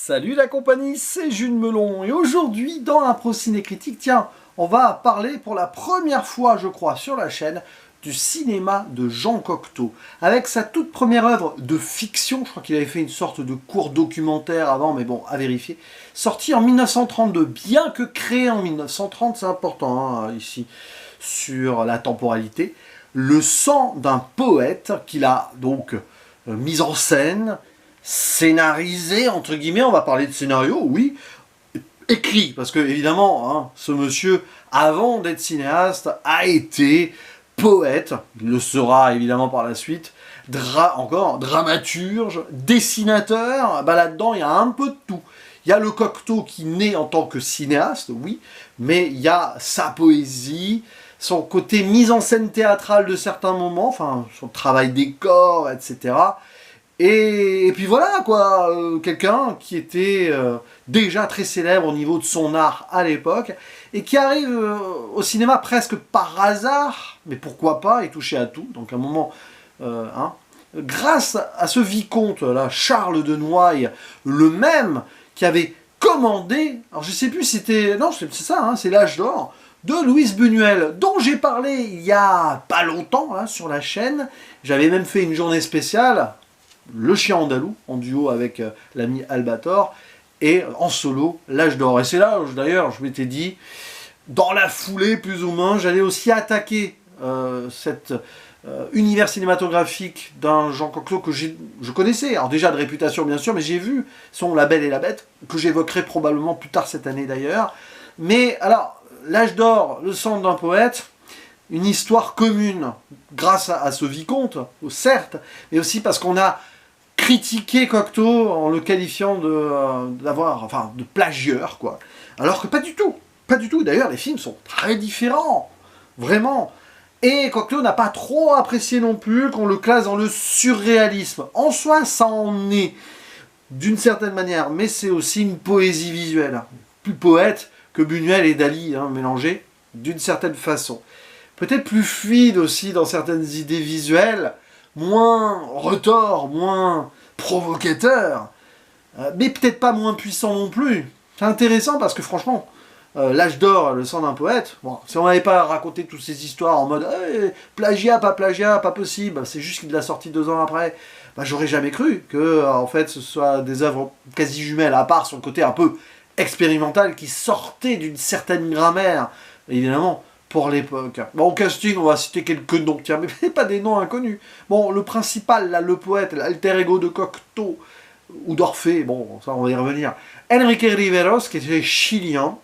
Salut la compagnie, c'est Jules Melon et aujourd'hui dans Impro Ciné Critique, tiens, on va parler pour la première fois je crois sur la chaîne du cinéma de Jean Cocteau avec sa toute première œuvre de fiction, je crois qu'il avait fait une sorte de court documentaire avant mais bon à vérifier, sorti en 1932, bien que créé en 1930, c'est important hein, ici sur la temporalité, Le sang d'un poète qu'il a donc mis en scène, scénarisé, entre guillemets, on va parler de scénario, oui, écrit, parce que évidemment, hein, ce monsieur, avant d'être cinéaste, a été poète, il le sera évidemment par la suite, dramaturge, dessinateur, bah là-dedans il y a un peu de tout. Il y a le Cocteau qui naît en tant que cinéaste, oui, mais il y a sa poésie, son côté mise en scène théâtrale de certains moments, enfin son travail décor, etc. Et puis voilà, quoi, quelqu'un qui était déjà très célèbre au niveau de son art à l'époque, et qui arrive au cinéma presque par hasard, mais pourquoi pas, et touché à tout, donc à un moment, grâce à ce vicomte, là, Charles de Noailles, le même qui avait commandé, alors je sais plus si c'était, non c'est ça, hein, c'est l'âge d'or, de Louise Buñuel, dont j'ai parlé il y a pas longtemps hein, sur la chaîne, j'avais même fait une journée spéciale, Le Chien Andalou, en duo avec l'ami Albator, et en solo, L'Âge d'Or. Et c'est là, d'ailleurs, je m'étais dit, dans la foulée, plus ou moins, j'allais aussi attaquer cet univers cinématographique d'un Jean Cocteau que je connaissais, alors déjà de réputation bien sûr, mais j'ai vu son La Belle et la Bête, que j'évoquerai probablement plus tard cette année d'ailleurs. Mais alors, L'Âge d'Or, Le sang d'un poète, une histoire commune, grâce à ce vicomte, certes, mais aussi parce qu'on a critiqué Cocteau en le qualifiant de plagieur, quoi. Alors que pas du tout, pas du tout. D'ailleurs, les films sont très différents, vraiment. Et Cocteau n'a pas trop apprécié non plus qu'on le classe dans le surréalisme. En soi, ça en est, d'une certaine manière, mais c'est aussi une poésie visuelle. Plus poète que Buñuel et Dali, hein, mélangés, d'une certaine façon. Peut-être plus fluide aussi dans certaines idées visuelles, moins retors, moins provocateur, mais peut-être pas moins puissant non plus. C'est intéressant parce que franchement, L'Âge d'Or, Le sang d'un poète, bon, si on n'avait pas raconté toutes ces histoires en mode plagiat, pas possible, c'est juste qu'il l'a sorti 2 ans après, bah, j'aurais jamais cru que en fait ce soit des œuvres quasi jumelles, à part sur le côté un peu expérimental qui sortait d'une certaine grammaire, évidemment, pour l'époque. Bon, au casting, on va citer quelques noms, tiens, mais pas des noms inconnus. Bon, le principal, là, le poète, l'alter ego de Cocteau, ou d'Orphée, bon, ça on va y revenir. Enrique Riveros, qui était chilien,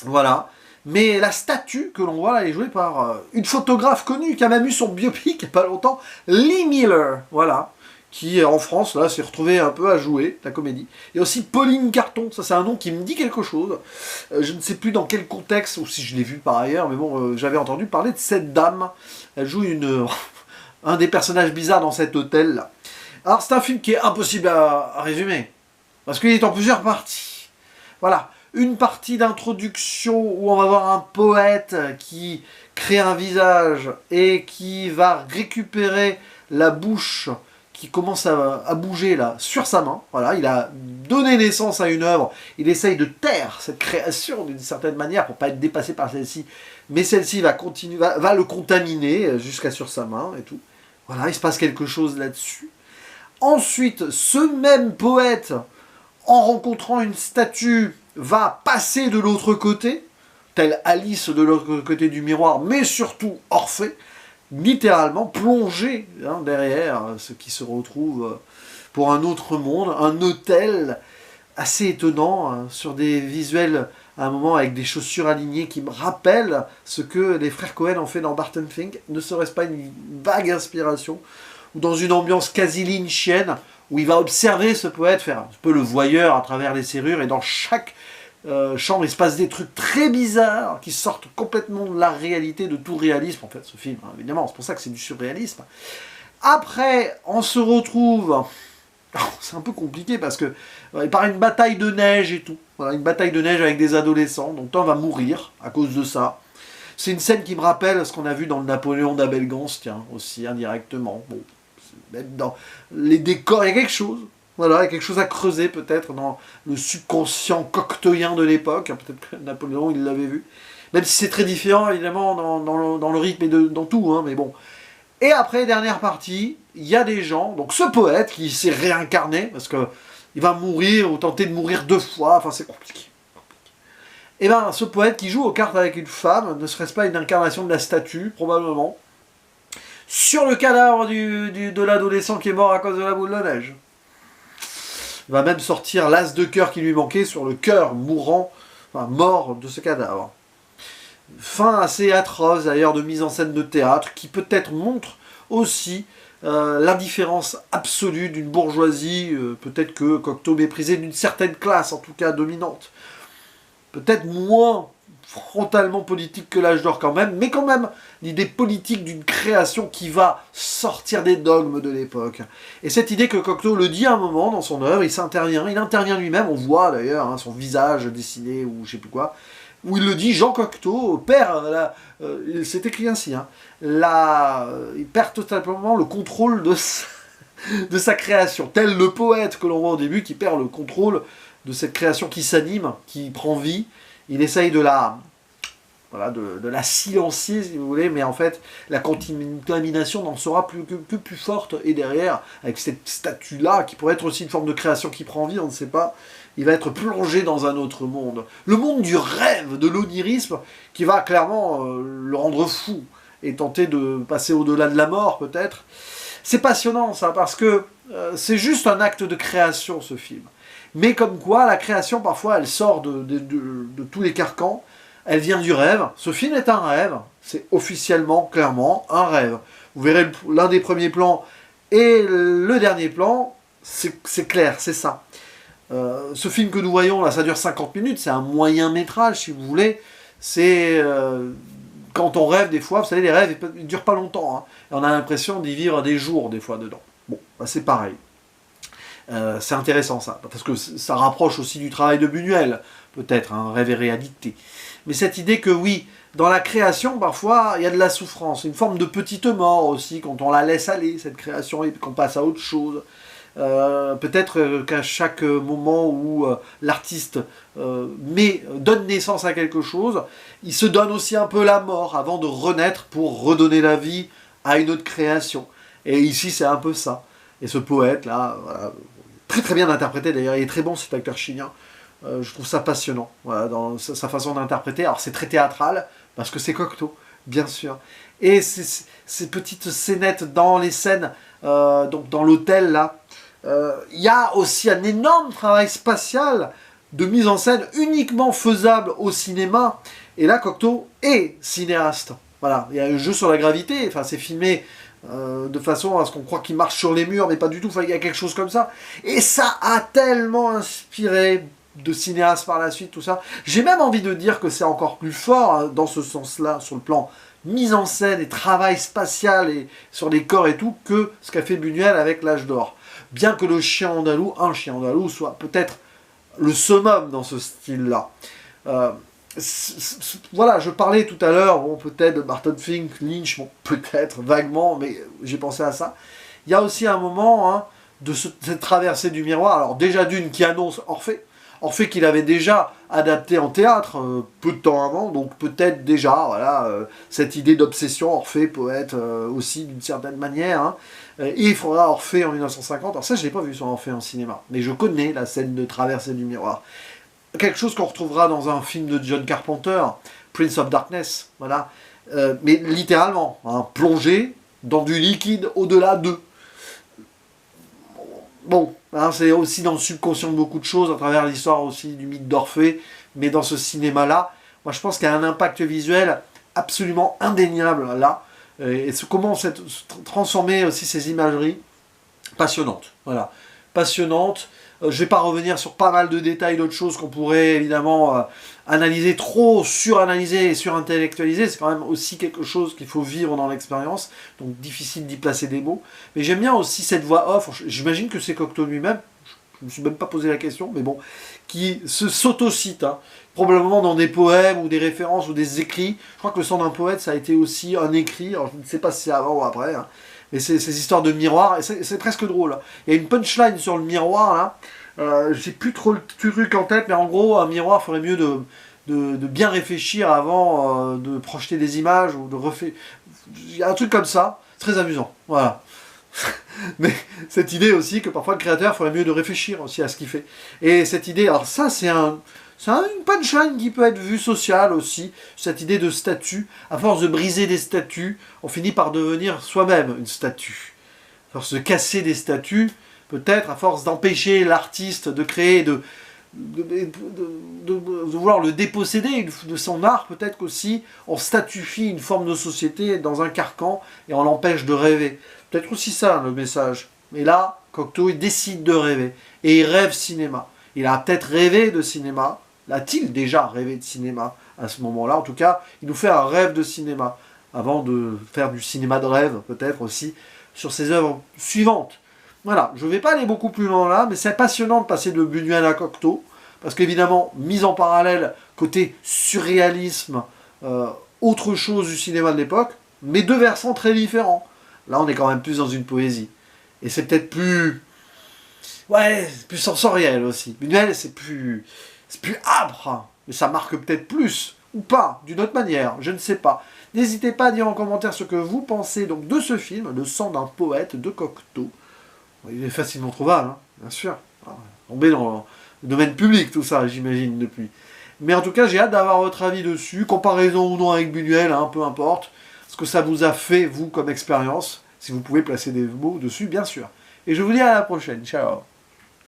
voilà. Mais la statue que l'on voit là, elle est jouée par une photographe connue, qui a même eu son biopic il n'y a pas longtemps, Lee Miller, voilà. Qui en France là s'est retrouvé un peu à jouer la comédie. Et aussi Pauline Carton, ça c'est un nom qui me dit quelque chose. Je ne sais plus dans quel contexte, ou si je l'ai vu par ailleurs, mais bon, j'avais entendu parler de cette dame. Elle joue un des personnages bizarres dans cet hôtel là. Alors c'est un film qui est impossible à résumer, parce qu'il est en plusieurs parties. Voilà, une partie d'introduction où on va voir un poète qui crée un visage et qui va récupérer la bouche qui commence à bouger là sur sa main. Voilà, il a donné naissance à une œuvre. Il essaye de taire cette création d'une certaine manière pour pas être dépassé par celle-ci. Mais celle-ci va continuer, va le contaminer jusqu'à sur sa main et tout. Voilà, il se passe quelque chose là-dessus. Ensuite, ce même poète, en rencontrant une statue, va passer de l'autre côté, telle Alice de l'autre côté du miroir, mais surtout Orphée, littéralement plongé hein, derrière ce qui se retrouve pour un autre monde, un hôtel assez étonnant, hein, sur des visuels à un moment avec des chaussures alignées qui me rappellent ce que les frères Cohen ont fait dans Barton Fink, ne serait-ce pas une vague inspiration, ou dans une ambiance quasi lynchienne, où il va observer ce poète, faire un peu le voyeur à travers les serrures, et dans chaque chambre, il se passe des trucs très bizarres qui sortent complètement de la réalité, de tout réalisme, en fait, ce film, hein, évidemment, c'est pour ça que c'est du surréalisme. Après, on se retrouve... c'est un peu compliqué parce que il paraît une bataille de neige et tout. Voilà, une bataille de neige avec des adolescents, donc un va mourir à cause de ça. C'est une scène qui me rappelle ce qu'on a vu dans le Napoléon d'Abel Gance, tiens, aussi indirectement. Bon, même dans les décors, il y a quelque chose. Voilà, il y a quelque chose à creuser peut-être dans le subconscient cocteauien de l'époque. Peut-être que Napoléon, il l'avait vu. Même si c'est très différent, évidemment, dans le rythme et dans tout, hein, mais bon. Et après, dernière partie, il y a des gens, donc ce poète qui s'est réincarné, parce que il va mourir, ou tenter de mourir 2 fois, enfin c'est compliqué. Et bien, ce poète qui joue aux cartes avec une femme, ne serait-ce pas une incarnation de la statue, probablement, sur le cadavre de l'adolescent qui est mort à cause de la boule de neige. Il va même sortir l'as de cœur qui lui manquait sur le cœur mourant, enfin mort de ce cadavre. Fin assez atroce d'ailleurs de mise en scène de théâtre, qui peut-être montre aussi l'indifférence absolue d'une bourgeoisie, peut-être que Cocteau méprisait d'une certaine classe, en tout cas dominante. Peut-être moins frontalement politique que l'âge d'or quand même, mais quand même l'idée politique d'une création qui va sortir des dogmes de l'époque. Et cette idée que Cocteau le dit à un moment dans son œuvre, il intervient lui-même, on voit d'ailleurs hein, son visage dessiné ou je sais plus quoi, où il le dit, Jean Cocteau perd, c'est écrit ainsi, hein, il perd totalement le contrôle de sa création, tel le poète que l'on voit au début qui perd le contrôle de cette création qui s'anime, qui prend vie. Il essaye de la silencier, si vous voulez, mais en fait, la contamination n'en sera que plus forte. Et derrière, avec cette statue-là, qui pourrait être aussi une forme de création qui prend vie, on ne sait pas, il va être plongé dans un autre monde. Le monde du rêve, de l'onirisme, qui va clairement le rendre fou, et tenter de passer au-delà de la mort, peut-être. C'est passionnant, ça, parce que c'est juste un acte de création, ce film. Mais comme quoi, la création, parfois, elle sort de tous les carcans, elle vient du rêve. Ce film est un rêve, c'est officiellement, clairement, un rêve. Vous verrez l'un des premiers plans et le dernier plan, c'est clair, c'est ça. Ce film que nous voyons, là, ça dure 50 minutes, c'est un moyen métrage, si vous voulez. C'est... quand on rêve, des fois, vous savez, les rêves, ils ne durent pas longtemps. Hein, et on a l'impression d'y vivre des jours, des fois, dedans. Bon, bah, c'est pareil. C'est intéressant ça, parce que ça rapproche aussi du travail de Buñuel, peut-être, un rêve et réalité. Mais cette idée que oui, dans la création, parfois, il y a de la souffrance, une forme de petite mort aussi, quand on la laisse aller, cette création, et qu'on passe à autre chose. Peut-être qu'à chaque moment où l'artiste donne naissance à quelque chose, il se donne aussi un peu la mort avant de renaître pour redonner la vie à une autre création. Et ici, c'est un peu ça. Et ce poète-là, voilà, très très bien interprété d'ailleurs, il est très bon cet acteur chilien. Je trouve ça passionnant, voilà, dans sa façon d'interpréter. Alors c'est très théâtral, parce que c'est Cocteau, bien sûr. Et ces petites scénettes dans les scènes, donc dans l'hôtel là, il y a aussi un énorme travail spatial de mise en scène uniquement faisable au cinéma. Et là, Cocteau est cinéaste. Voilà, il y a un jeu sur la gravité, enfin c'est filmé de façon à ce qu'on croit qu'il marche sur les murs, mais pas du tout, enfin, il y a quelque chose comme ça. Et ça a tellement inspiré de cinéastes par la suite, tout ça. J'ai même envie de dire que c'est encore plus fort hein, dans ce sens-là, sur le plan mise en scène et travail spatial et sur les corps et tout, que ce qu'a fait Buñuel avec l'âge d'or. Bien que le chien andalou, un chien andalou, soit peut-être le summum dans ce style-là. Voilà, je parlais tout à l'heure, bon, peut-être de Barton Fink, Lynch, bon, peut-être, vaguement, mais j'ai pensé à ça. Il y a aussi un moment hein, de cette traversée du miroir, alors déjà d'une qui annonce Orphée qu'il avait déjà adapté en théâtre peu de temps avant, donc peut-être déjà, voilà, cette idée d'obsession, Orphée, poète aussi d'une certaine manière, hein. Et il faudra Orphée en 1950, alors ça je l'ai pas vu sur Orphée en cinéma, mais je connais la scène de traversée du miroir. Quelque chose qu'on retrouvera dans un film de John Carpenter, Prince of Darkness, voilà, mais littéralement, hein, plongé dans du liquide au-delà d'eux. Bon, hein, c'est aussi dans le subconscient de beaucoup de choses, à travers l'histoire aussi du mythe d'Orphée, mais dans ce cinéma-là, moi je pense qu'il y a un impact visuel absolument indéniable là, et comment transformer aussi ces imageries passionnantes, voilà, passionnantes. Je ne vais pas revenir sur pas mal de détails d'autres choses qu'on pourrait évidemment analyser, trop suranalyser et surintellectualiser. C'est quand même aussi quelque chose qu'il faut vivre dans l'expérience, donc difficile d'y placer des mots. Mais j'aime bien aussi cette voix off, j'imagine que c'est Cocteau lui-même, je ne me suis même pas posé la question, mais bon, qui s'autocite, hein, probablement dans des poèmes ou des références ou des écrits. Je crois que le sang d'un poète, ça a été aussi un écrit, alors je ne sais pas si c'est avant ou après, hein, Et ces histoires de miroir, et c'est presque drôle. Il y a une punchline sur le miroir, là. J'ai plus trop le truc en tête, mais en gros, un miroir ferait mieux de bien réfléchir avant de projeter des images, ou de refaire... Il y a un truc comme ça, très amusant. Voilà. Mais cette idée aussi que parfois le créateur ferait mieux de réfléchir aussi à ce qu'il fait. Et cette idée, alors ça c'est une punchline qui peut être vue sociale aussi, cette idée de statut. À force de briser des statuts, on finit par devenir soi-même une statue. À force de casser des statuts, peut-être à force d'empêcher l'artiste de créer, de vouloir le déposséder de son art, peut-être qu'aussi on statufie une forme de société dans un carcan et on l'empêche de rêver. Peut-être aussi ça le message. Mais là, Cocteau, il décide de rêver. Et il rêve cinéma. Il a peut-être rêvé de cinéma. L'a-t-il déjà rêvé de cinéma à ce moment-là? En tout cas, il nous fait un rêve de cinéma. Avant de faire du cinéma de rêve, peut-être aussi, sur ses œuvres suivantes. Voilà, je ne vais pas aller beaucoup plus loin là, mais c'est passionnant de passer de Buñuel à Cocteau. Parce qu'évidemment, mise en parallèle, côté surréalisme, autre chose du cinéma de l'époque, mais deux versants très différents. Là, on est quand même plus dans une poésie. Et c'est peut-être plus... Ouais, c'est plus sensoriel aussi. Buñuel, c'est plus âpre. Hein. Mais ça marque peut-être plus. Ou pas, d'une autre manière. Je ne sais pas. N'hésitez pas à dire en commentaire ce que vous pensez donc de ce film, Le sang d'un poète de Cocteau. Il est facilement trouvable, hein, bien sûr. Tombé dans le domaine public, tout ça, j'imagine, depuis. Mais en tout cas, j'ai hâte d'avoir votre avis dessus. Comparaison ou non avec Buñuel, hein, peu importe. Ce que ça vous a fait, vous, comme expérience. Si vous pouvez placer des mots dessus, bien sûr. Et je vous dis à la prochaine. Ciao.